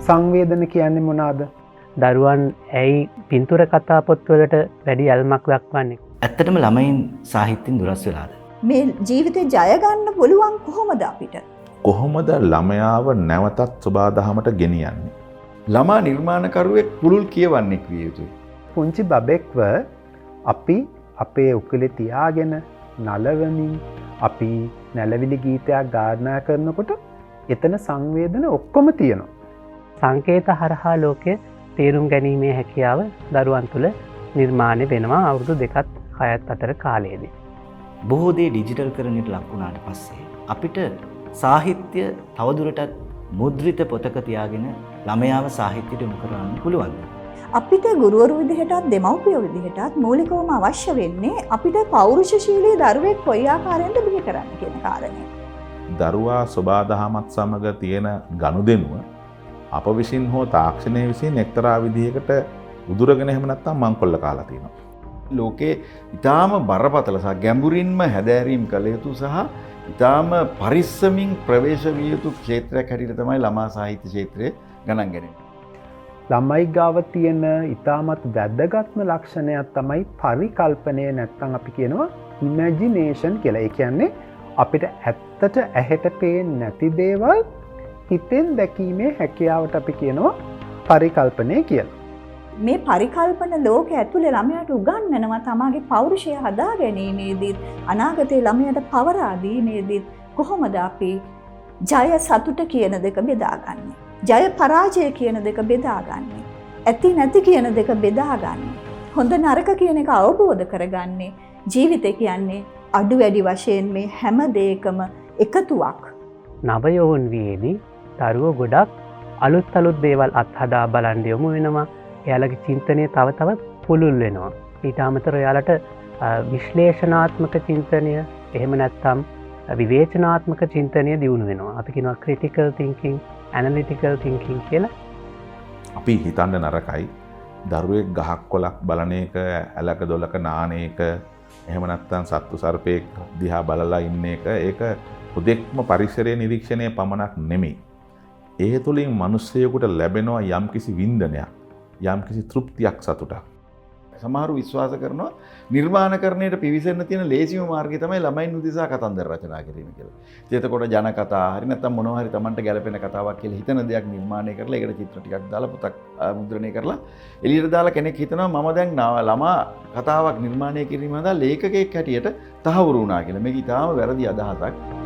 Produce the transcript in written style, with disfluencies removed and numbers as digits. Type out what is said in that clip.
සංවේදන කියන්නේ මොනවාද? දරුවන් ඇයි පින්තූර කතා පොත්වලට වැඩි ඇල්මක් දක්වන්නේ? ඇත්තටම ළමයින් සාහිත්‍යයෙන් දුරස් වෙලාද? මේ ජීවිතේ ජය ගන්න පුළුවන් කොහොමද අපිට? කොහොමද ළමයාව නැවතත් සබාදහමට ගෙනියන්නේ? ළමා නිර්මාණකරුවෙක් පුළුල් කියවන්නෙක් විය යුතුයි. පුංචි බබෙක්ව අපි අපේ උකුලේ තියාගෙන නලවමින් අපි නැලවිලි ගීතයක් ගායනා කරනකොට එතන සංවේදන ඔක්කොම තියෙනවා. සංකේත හරහා ලෝකය තේරුම් ගැනීමේ හැකියාව දරුවන් තුළ නිර්මාණය වෙනවා අවුරුදු 2ත් 6ත් අතර කාලයේදී. බොහෝ දේ ඩිජිටල් කරන්නට ලක් වුණාට පස්සේ අපිට සාහිත්‍ය තවදුරටත් මුද්‍රිත පොතක තියාගෙන ළමයාව සාහිත්‍යයට යොමු කරන්න පුළුවන්ද? අපිට ගුරුවරු විදිහටත් දෙමව්පියෝ විදිහටත් මූලිකවම අවශ්‍ය වෙන්නේ අපිට පෞරුෂශීලී දරුවෙක් කොයි ආකාරයෙන්ද බිහි කරන්න කියන කාරණය. දරුවා සබාදහමත් සමග තියෙන ගනුදෙනුව අප විසින් හෝ තාක්ෂණය විසින් එක්තරා විදිහකට උදුරගෙන එහෙම නැත්නම් මංකොල්ල කාලා තියෙනවා. ලෝකේ ඊටාම බරපතල සහ ගැඹුරින්ම හැදෑරීම් කළ යුතු සහ ඊටාම පරිස්සමින් ප්‍රවේශ විය යුතු ක්ෂේත්‍රයක් හැටියට තමයි ළමා සාහිත්‍ය ක්ෂේත්‍රය ගණන් ගන්නේ. ළමයි ගාව තියෙන ඊටමත් වැදගත්ම ලක්ෂණයක් තමයි පරිකල්පනය නැත්නම් අපි කියනවා ඉමැජිනේෂන් කියලා. ඒ කියන්නේ අපිට ඇත්තට ඇහැට පේන්නේ නැති දේවල් හිතෙන් දැකීමේ හැකියාවට අපි කියනවා පරිකල්පනය කියලා. මේ පරිකල්පන ලෝකය ඇතුලේ ළමයාට උගන්වනවා තමාගේ පෞරුෂය හදා ගැනීමේදීත් අනාගතයේ ළමයාට පවරා දීමේදීත් කොහොමද අපි ජය සතුට කියන දෙක බෙදාගන්නේ? ජය පරාජය කියන දෙක බෙදාගන්නේ? ඇති නැති කියන දෙක බෙදාගන්නේ? හොඳ නරක කියන එක අවබෝධ කරගන්නේ? ජීවිතය කියන්නේ අඩු වැඩි වශයෙන් මේ හැම දෙයකම එකතුවක්. නවයෝන් වියේදී දරුවෝ ගොඩක් අලුත් දේවල් අත්හදා බලන්න යොමු වෙනවා. එයාලගේ චින්තනය තව තවත් පුළුල් වෙනවා. ඊට අමතරව එයාලට විශ්ලේෂණාත්මක චින්තනය එහෙම නැත්නම් විවේචනාත්මක චින්තනය දියුණු වෙනවා. අපි කියනවා critical thinking, analytical thinking කියලා. අපි හිතන්න නරකයි දරුවෙක් ගහක් කොළක් බලන එක, ඇලක දොලක නාන එක, එහෙම නැත්නම් සත්තු සර්පෙක් දිහා බලලා ඉන්න එක, ඒක හුදෙක්ම පරිසරයේ නිරීක්ෂණය පමණක් නෙමෙයි. ඒ තුළින් මිනිස්සෙකුට ලැබෙනවා යම්කිසි වින්දනයක්, යම්කිසි තෘප්තියක්, සතුටක්. සමහරු විශ්වාස කරනවා නිර්මාණකරණයට පිවිසෙන්න තියෙන ලේසිම මාර්ගය තමයි ළමයින් උදෙසා කතන්දර රචනා කිරීම කියලා. එතකොට ජන කතා හරි නැත්නම් මොනවා හරි Tamanට ගැළපෙන කතාවක් කියලා හිතන දෙයක් නිර්මාණය කරලා ඒකට චිත්‍ර ටිකක් දාලා පොතක් මුද්‍රණය කරලා එළියට දාලා කෙනෙක් හිතනවා මම දැන් ළමා කතාවක් නිර්මාණය කිරීම සඳහා ලේඛකයෙක් හැටියට තහවුරු වුණා කියලා. මේක ඊටාම වැරදි අදහසක්.